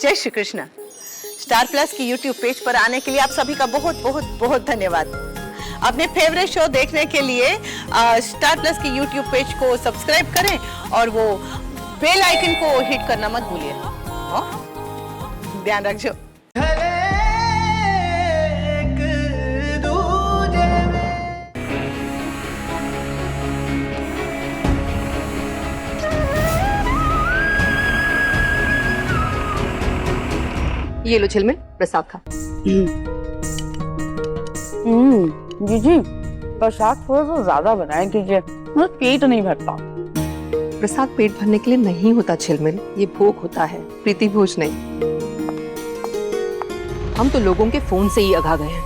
जय Shri Krishna. Star plus की YouTube page पर आने के लिए आप सभी का बहुत बहुत बहुत धन्यवाद। अपने फेवरेट शो देखने के लिए स्टार प्लस की यूट्यूब पेज को सब्सक्राइब करें और वो बेल आइकन को हिट करना मत भूलिए। ध्यान रखो। ये लो झिलमिल, प्रसाद खा। जी प्रसाद थोड़ा सा ज्यादा बनाए कीजिए, मेरा पेट नहीं भरता। प्रसाद पेट भरने के लिए नहीं होता झिलमिल, ये भोग होता है, प्रीति भोज नहीं। हम तो लोगों के फोन से ही अघा गए हैं।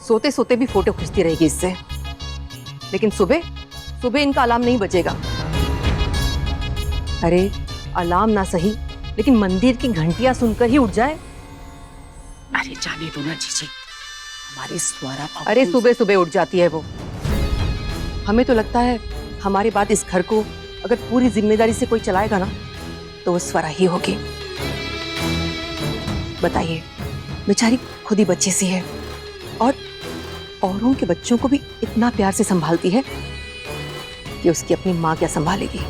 सोते सोते भी फोटो खींचती रहेगी इससे, लेकिन सुबह सुबह इनका अलार्म नहीं बजेगा। अरे अलार्म ना सही, लेकिन मंदिर की घंटियां सुनकर ही उठ जाए। अरे जाने दो ना जीजी, हमारी स्वरा। अरे सुबह सुबह उठ जाती है वो। हमें तो लगता है हमारे बाद इस घर को अगर पूरी जिम्मेदारी से कोई चलाएगा ना तो वो स्वरा ही होगी। बताइए, बेचारी खुद ही बच्चे सी है और औरों के बच्चों को भी इतना प्यार से संभालती है कि उसकी अपनी माँ क्या संभालेगी।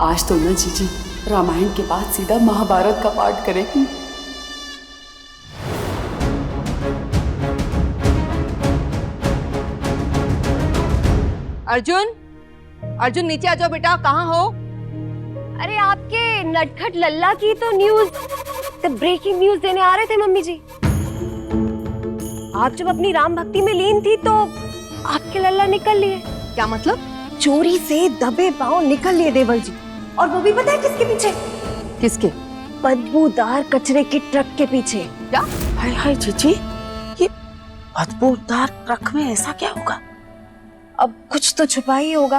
आज तो ना जीजी रामायण के बाद सीधा महाभारत का पाठ करेंगे। अर्जुन, अर्जुन नीचे आ जाओ बेटा, कहाँ हो? अरे आपके नटखट लल्ला की तो न्यूज, तो ब्रेकिंग न्यूज देने आ रहे थे मम्मी जी। आप जब अपनी राम भक्ति में लीन थी तो आपके लल्ला निकल लिए। क्या मतलब? चोरी से दबे पांव निकल लिए देवर जी, और वो भी पता है किसके पीछे? किसके? बदबूदार कचरे की ट्रक के पीछे। क्या? हाय हाय जीजी, ये बदबूदार ट्रक में ऐसा क्या होगा? अब कुछ तो छुपा ही होगा।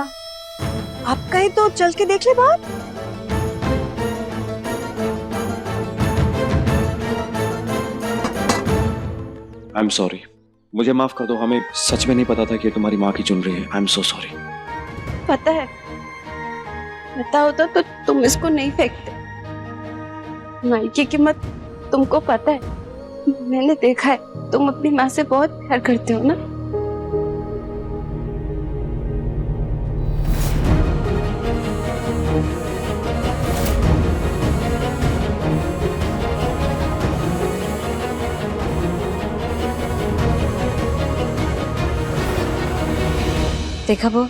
आप कहीं तो चल के देख ले बाहर। आई एम सॉरी, मुझे माफ कर दो। हमें सच में नहीं पता था कि तुम्हारी माँ की चुन रही है। I am so sorry. पता है, पता होता तो तुम इसको नहीं फेंकते। माई की कीमत तुमको पता है, मैंने देखा है। तुम अपनी माँ से बहुत प्यार करते हो ना। देखा वो,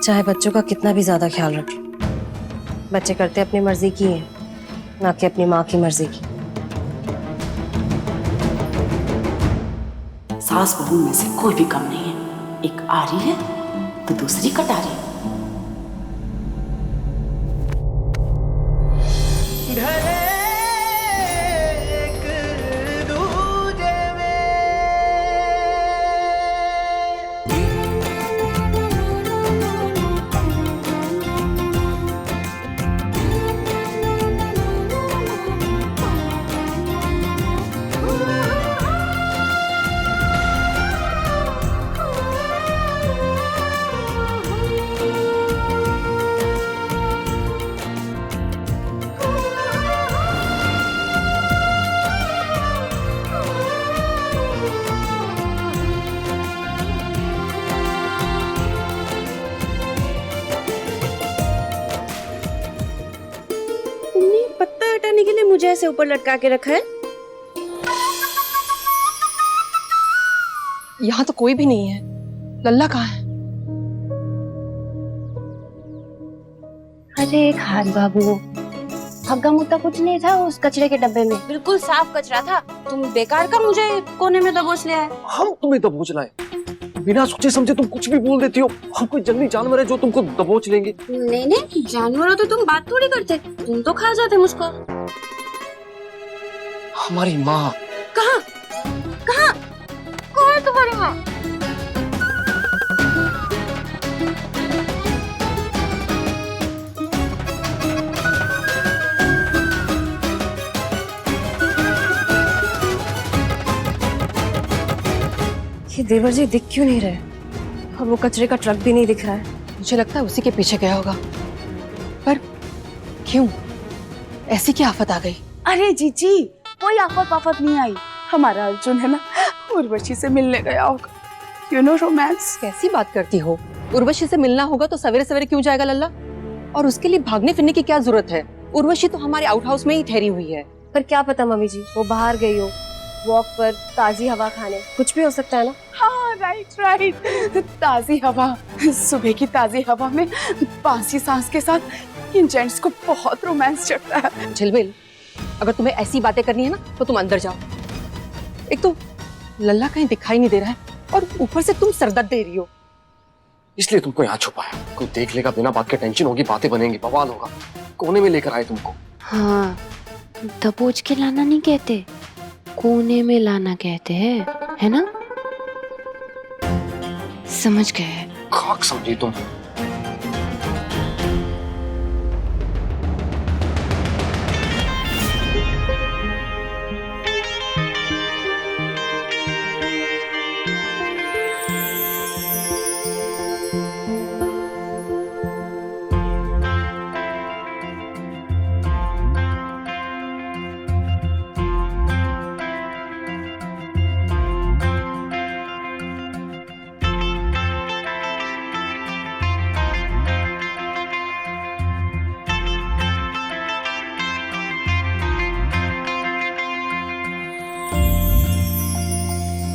चाहे बच्चों का कितना भी ज्यादा ख्याल रखे, बच्चे करते अपनी मर्जी की है, ना कि अपनी माँ की मर्जी की। सास बहू में से कोई भी कम नहीं है। एक आरी है तो दूसरी कटारी। के लिए मुझे ऐसे ऊपर लटका के रखा है। यहाँ तो कोई भी नहीं है। लल्ला कहाँ है? अरे खान बाबू, हग्गा मुद्दा कुछ नहीं था उस कचरे के डब्बे में। बिल्कुल साफ कचरा था। तुम बेकार का मुझे कोने में दबोच ले आए। हम तुम्हें दबोच लाए? बिना सोचे समझे तुम कुछ भी बोल देती हो। हम कोई जंगली जानवर है जो तुमको दबोच लेंगे? नहीं नहीं, जानवरों तो तुम बात थोड़ी करते, तुम तो खा जाते मुझको। हमारी माँ कहाँ कहाँ कहाँ है तुम्हारी माँ? ये देवर जी दिख क्यों नहीं रहे? और वो कचरे का ट्रक भी नहीं दिख रहा है। मुझे लगता है उसी के पीछे गया होगा। पर क्यों? ऐसी क्या आफत आ गई? अरे जीजी, कोई आफत पाफत नहीं आई। हमारा अर्जुन है ना, उर्वशी से मिलने गया होगा। You know romance. कैसी बात करती हो? उर्वशी से मिलना होगा तो सवेरे सवेरे क्यों जाएगा लल्ला? और उसके लिए भागने फिरने की क्या जरूरत है? उर्वशी तो हमारे आउट हाउस में ही ठहरी हुई है। पर क्या पता मम्मी जी, वो बाहर गई हो वॉक पर, ताजी हवा खाने, कुछ भी हो सकता है ना। हाँ राइट राइट, ताजी हवा, सुबह की ताजी हवा में बासी सांस के साथ इन जेंट्स को बहुत रोमांस चढ़ता है। झिलमिल, अगर तुम्हें ऐसी बातें करनी है ना तो तुम अंदर जाओ। एक तो लल्ला कहीं दिखाई नहीं दे रहा है और ऊपर से तुम सरदर्द दे रही हो। इसलिए तुमको यहाँ छुपाया। कोई देख लेगा, बिना बात के टेंशन होगी, बातें बनेंगी, बवाल होगा। कोने में लेकर आए तुमको। हाँ, दबोच के लाना नहीं कहते, कोने में लाना कहते हैं, है ना? समझ गए? खाक समझी तुम।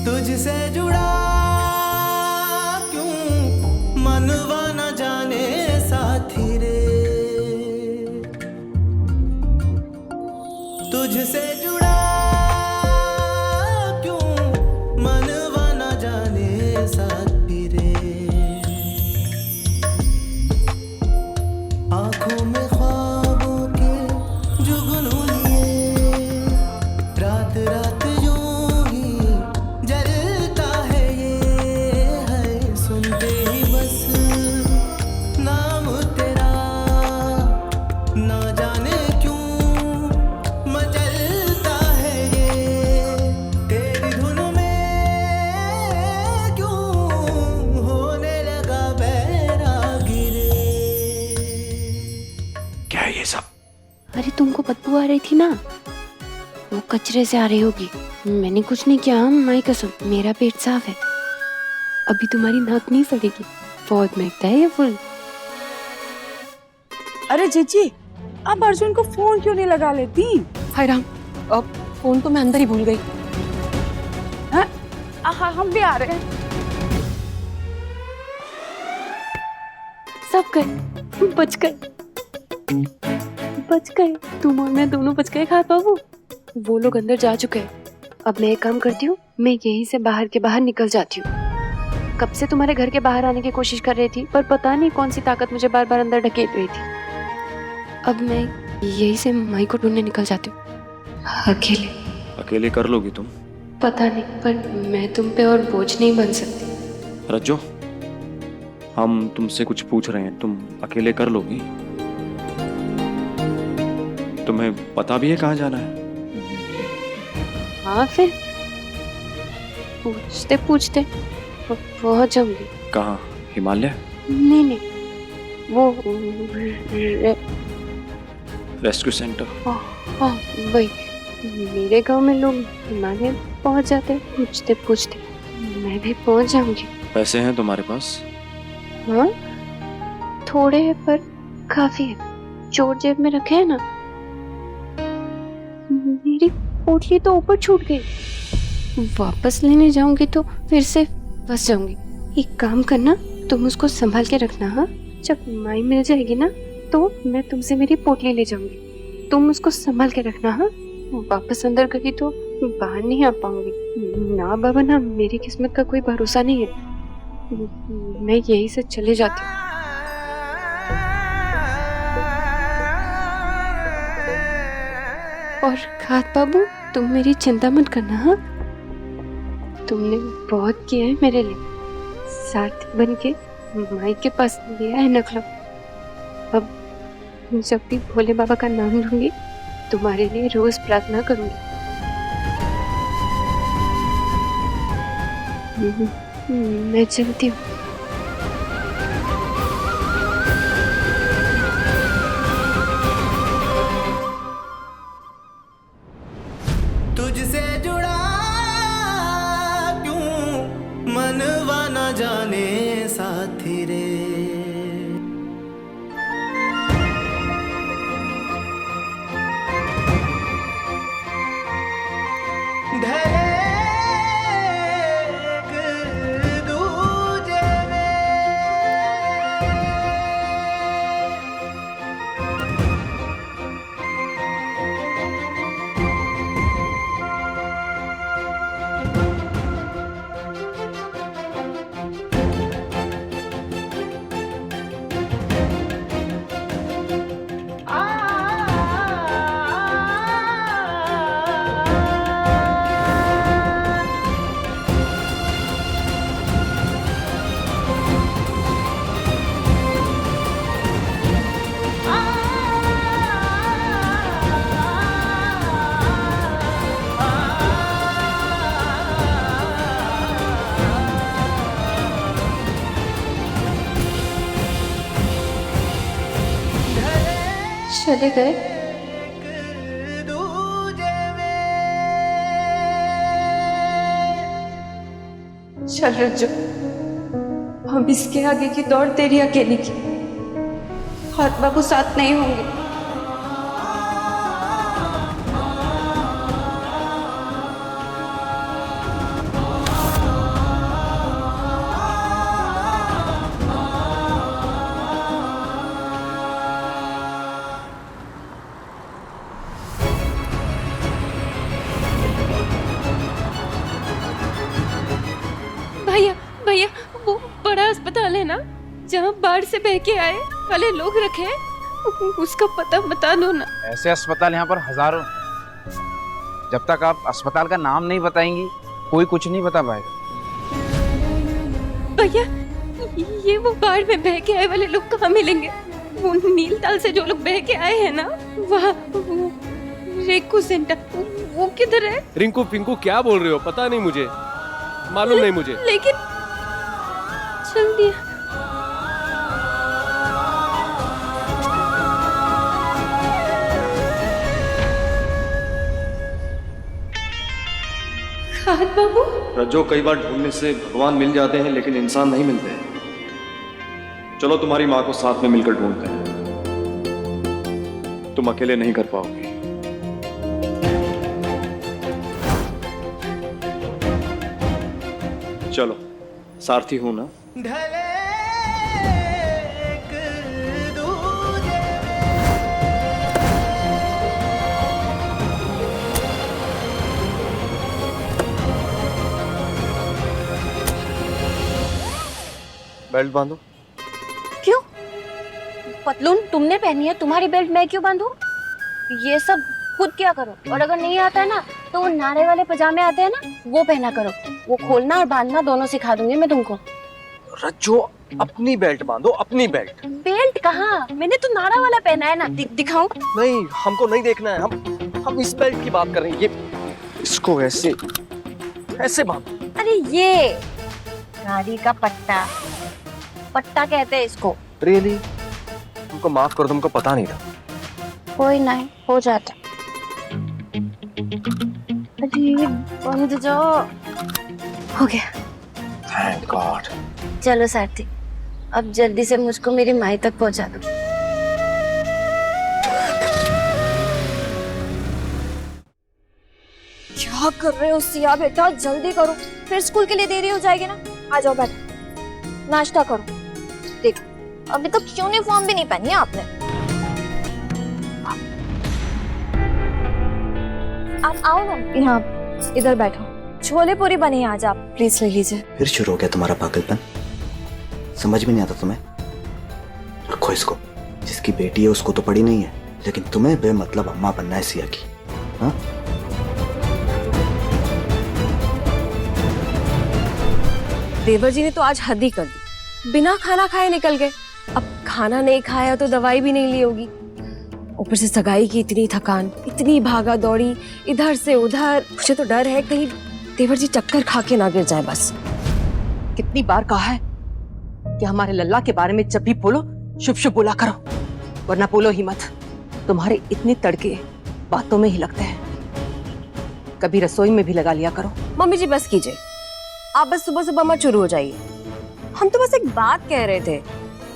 तुझसे जुड़ा क्यों मनवा न जाने साथी रे, तुझसे जुड़ा क्यों मनवा न जाने साथी रे, आंखों में ख्वाबों के जुगनू लिए रात रात यूं ही जलता है ये है, सुनते ही बस नाम तेरा ना जाने क्यों मचलता है ये, तेरी धुन में क्यों होने लगा बैरागी रे। क्या है ये सब? अरे तुमको बदबू आ रही थी ना, वो कचरे से आ रही होगी। मैंने कुछ नहीं किया, माई कसम, मेरा पेट साफ है। अभी तुम्हारी नाक नहीं सड़ेगी, बहुत महकता है ये फूल। अरे जीजी, आप अर्जुन को फोन क्यों नहीं लगा लेती? हाय राम, अब फोन तो मैं अंदर ही भूल गई। हाँ, हम भी आ रहे हैं। सब गए, बच गए, बच गए। तुम और मैं दोनों बच गए खात बाबू। वो लोग अंदर जा चुके हैं। अब मैं एक काम करती हूँ, मैं यहीं से बाहर के बाहर निकल जाती हूँ। कब से तुम्हारे घर के बाहर आने की कोशिश कर रही थी, पर पता नहीं कौन सी ताकत मुझे बार बार अंदर ढकेल रही थी। अब मैं यहीं से माई को ढूंढने निकल जाती हूँ, अकेले। अकेले कर लोगी तुम? पता नहीं, पर मैं तुम पे और बोझ नहीं बन सकती। रज्जो, हम तुमसे कुछ पूछ रहे हैं, तुम अकेले कर लोगी? तुम्हें पता भी है कहाँ जाना है? हाँ, फिर पूछते पूछते पहुंच जाऊंगी। कहाँ? हिमालय? नहीं नहीं, वो रेस्क्यू सेंटर? हाँ वही। मेरे गांव में लोग हिमालय पहुंच जाते हैं पूछते पूछते, मैं भी पहुंच जाऊंगी। पैसे हैं तुम्हारे पास? हाँ, थोड़े हैं पर काफी है। चोर जेब में रखे हैं ना। मेरी पोटली तो ऊपर छूट गई, वापस लेने जाऊंगी तो फिर से फंस जाऊंगी। एक काम करना, तुम उसको संभाल के रखना। हाँ, जब माई मिल जाएगी ना तो मैं तुमसे मेरी पोटली ले जाऊंगी। तुम उसको संभाल के रखना। हाँ, वापस अंदर गई तो बाहर नहीं आ पाऊंगी। ना बाबा ना, मेरी किस्मत का कोई भरोसा नहीं है। मैं यहीं से चले जाती हूँ। और खात बाबू, तुम मेरी चिंता मत करना। हाँ, तुमने बहुत किया है मेरे लिए, साथ बन के माई के पास लिया है नखला। अब जब भी भोले बाबा का नाम लूंगी, तुम्हारे लिए रोज प्रार्थना करूंगी। मैं चलती हूँ। चले गए। चल रज्जो, हम इसके आगे की दौड़ तेरी अकेली की, हाथ बाबू साथ नहीं होंगे। भैया भैया, वो बड़ा अस्पताल है ना जहाँ बाढ़ से बह के आए वाले लोग रखे हैं, उसका पता बता दो ना। ऐसे अस्पताल यहाँ पर हजारों हैं। जब तक आप अस्पताल का नाम नहीं बताएंगी कोई कुछ नहीं बता पाएगा। भैया, ये वो बाढ़ में बह के आए वाले लोग कहाँ मिलेंगे? वो नीलताल से जो लोग बह के आए हैं ना, वहाँ वो रेकू सेंटर, वो किधर है? रिंकू पिंकू क्या बोल रहे हो? पता नहीं मुझे, मालूम नहीं मुझे। लेकिन चल दिया। खाद बाबू, रज्जो, कई बार ढूंढने से भगवान मिल जाते हैं लेकिन इंसान नहीं मिलते हैं। चलो तुम्हारी माँ को साथ में मिलकर ढूंढते हैं, तुम अकेले नहीं कर पाओगे। चलो, सारथी हूं ना। बेल्ट बांधो। क्यों? पतलून तुमने पहनी है, तुम्हारी बेल्ट मैं क्यों बांधूं? ये सब खुद क्या करो, और अगर नहीं आता है ना तो वो नारे वाले पजामे आते हैं ना, वो पहना करो। वो खोलना और बांधना दोनों सिखा दूंगी मैं तुमको। रज्जो, अपनी बेल्ट बांधो, अपनी बेल्ट। बेल्ट कहाँ? मैंने तो नारा वाला पहना है ना। दिखाऊं? नहीं, हमको नहीं देखना है। हम इस बेल्ट की बात कर रहे हैं। ये इसको ऐसे ऐसे बांधो। अरे ये गाड़ी का पट्टा, पट्टा कहते हैं इसको। रियली? तुमको माफ कर, तुमको पता नहीं था। कोई नहीं, हो जाता। अरे बंद जाओ। हो गया। Thank God. चलो साथी, अब जल्दी से मुझको मेरी माई तक पहुंचा दो। क्या कर रहे हो सिया बेटा, जल्दी करो, फिर स्कूल के लिए देरी हो जाएगी ना। आ जाओ बैठ, नाश्ता करो। देखो अभी तक यूनिफॉर्म भी नहीं पहनी है आपने। आप आओ ना, यहाँ इधर बैठो। छोले पूरी बनी है आज, आप प्लीज ले लीजिए। फिर शुरू हो गया तुम्हारा पागलपन? समझ में नहीं आता तुम्हें? रखो इसको। जिसकी बेटी है उसको तो पड़ी नहीं है, लेकिन तुम्हें बेमतलब अम्मा बनना है सिया की। हाँ? देवर जी ने तो आज हद ही कर दी, बिना खाना खाए निकल गए। अब खाना नहीं खाया तो दवाई भी नहीं ली होगी। ऊपर से सगाई की इतनी थकान, इतनी भागा दौड़ी इधर से उधर। मुझे तो डर है कहीं देवर जी चक्कर खा के ना गिर जाए। बस कितनी बार कहा है कि हमारे लल्ला के बारे में जब भी बोलो शुभ शुभ बोला करो, वरना बोलो ही मत। तुम्हारे इतने तड़के बातों में ही लगते हैं, कभी रसोई में भी लगा लिया करो। मम्मी जी बस कीजिए, आप बस सुबह सुबह मत शुरू हो जाइए। हम तो बस एक बात कह रहे थे,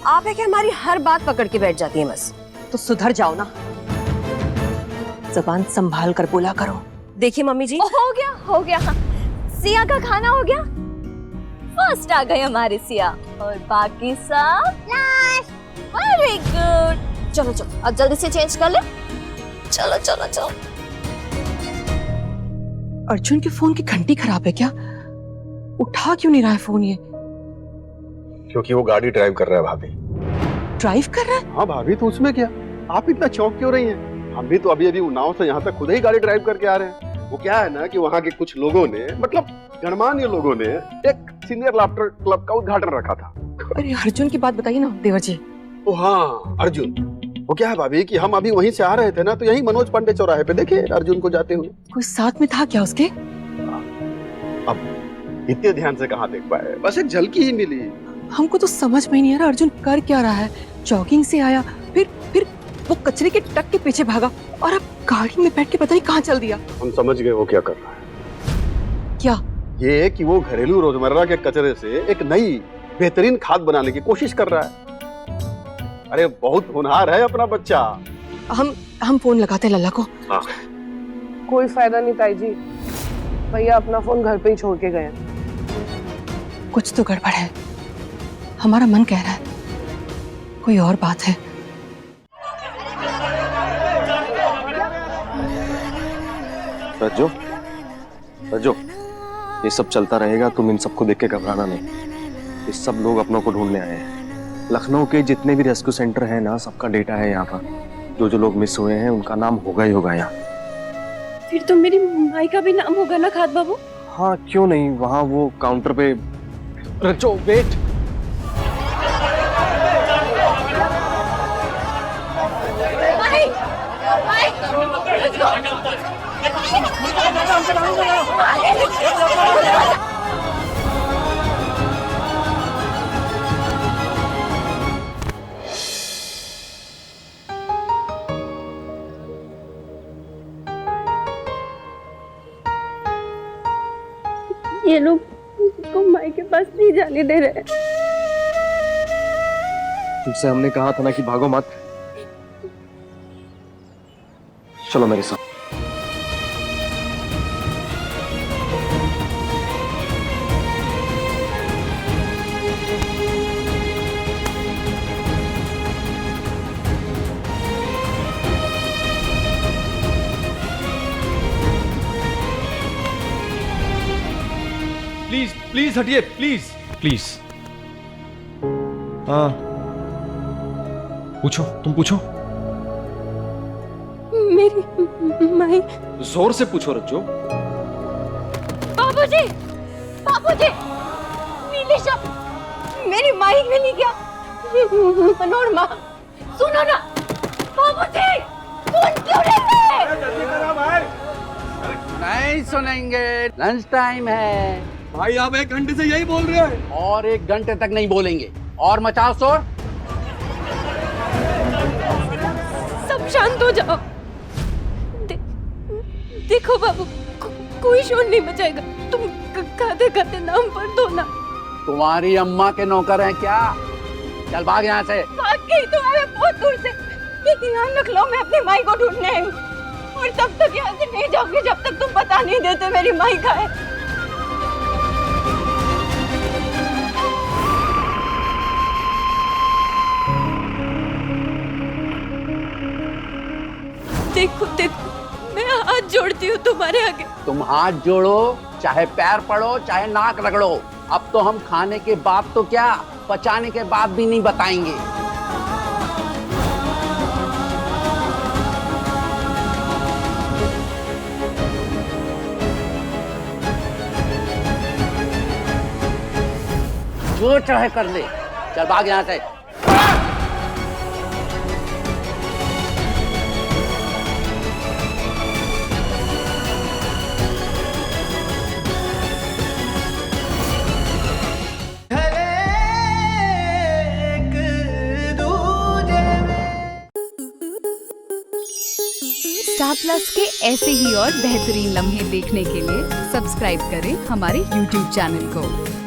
आप है कि हमारी हर बात पकड़ के बैठ जाती है बस। तो सुधर जाओ ना, जबान संभाल कर बोला करो। देखिए मम्मी जी, हो गया। सिया का खाना हो गया। फर्स्ट आ गए हमारे सिया, और बाकी सब वेरी गुड। चलो चलो अब जल्दी से चेंज कर ले। चलो चलो चलो। अर्जुन के फोन की घंटी खराब है क्या? उठा क्यों नहीं रहा है फोन ये? क्योंकि वो गाड़ी ड्राइव कर रहा है भाभी। ड्राइव कर रहा है? हाँ भाभी, तो उसमें क्या, आप इतना चौंक क्यों रही हैं? हम भी तो अभी अभी उन्नाव से यहाँ तक खुद ही गाड़ी ड्राइव करके आ रहे हैं। वो क्या है ना कि वहाँ के कुछ लोगों ने, मतलब गणमान्य लोगों ने, एक सीनियर लाफ्टर क्लब का उद्घाटन रखा था। अरे अर्जुन की बात बताइए ना देवर जी। ओ हाँ, अर्जुन। वो क्या है भाभी कि हम अभी वहीं से आ रहे थे ना, तो यही मनोज पांडे चौराहे पे देखे अर्जुन को जाते हुए। कोई साथ में था क्या उसके? अब इतने ध्यान से कहाँ देख पाए, बस एक झलकी ही मिली। हमको तो समझ में नहीं आ रहा अर्जुन कर क्या रहा है। जॉगिंग से आया, फिर वो कचरे के ट्रक के पीछे भागा और अब गाड़ी में बैठ के पता नहीं कहाँ चल दिया। हम समझ गए वो क्या कर रहा है। क्या? ये कि वो घरेलू रोजमर्रा के कचरे से एक नई बेहतरीन खाद बनाने की कोशिश कर रहा है। अरे बहुत होनहार है अपना बच्चा। हम फोन लगाते लल्ला को। हाँ। कोई फायदा नहीं ताई जी, भैया अपना फोन घर पे ही छोड़ के गए। कुछ तो गड़बड़ है, हमारा मन कह रहा है कोई और बात है। रज्जो, रज्जो, ये सब चलता रहेगा, तुम इन सबको देख के घबराना नहीं। ये सब लोग अपनों को ढूंढने आए हैं। लखनऊ के जितने भी रेस्क्यू सेंटर हैं ना, सबका डेटा है यहाँ पर। जो लोग मिस हुए हैं उनका नाम होगा ही होगा यहाँ। फिर तो मेरी माई का भी नाम होगा ना खाद बाबू? हाँ क्यों नहीं, वहाँ वो काउंटर पे। रज्जो वेट। ये लोग उसको माई के पास नहीं जाने दे रहे। तुमसे हमने कहा था ना कि भागो मत। चलो मेरे साथ। प्लीज प्लीज हटिए, प्लीज प्लीज। हाँ पूछो, तुम पूछो। मेरी माई। जोर से पूछो रज्जो। बाबूजी, बाबूजी, नीलेशा, मेरी माई मिली क्या? मनोरमा, सुनो ना, बाबूजी, सुन क्यों रहे? नहीं सुनेंगे, लंच टाइम है। भाई आप 1 घंटे से यही बोल रहे हैं। और 1 घंटे तक नहीं बोलेंगे। और मचाओ शोर। सब शांत हो जाओ। देखो बाबू, कोई शोर नहीं मचाएगा। तुम खाते खाते नाम पर दो ना। तुम्हारी अम्मा के नौकर हैं क्या? चल भाग यहाँ से। भाग गई तो आया बहुत दूर से। ध्यान रख लो, मैं अपनी माई को ढूंढने आई हूँ। और तब तक यहाँ से नहीं जाओगे जब तक तुम बता नहीं देते मेरी माई का है। देखो देखो, मैं हाथ जोड़ती हूँ तुम्हारे आगे। तुम हाथ जोड़ो, चाहे पैर पड़ो, चाहे नाक रगड़ो। अब तो हम खाने के बाद तो क्या, पचाने के बाद भी नहीं बताएंगे। जो चाहे कर ले। चल भाग यहाँ से। स्टार प्लस के ऐसे ही और बेहतरीन लम्हे देखने के लिए सब्सक्राइब करें हमारे YouTube चैनल को।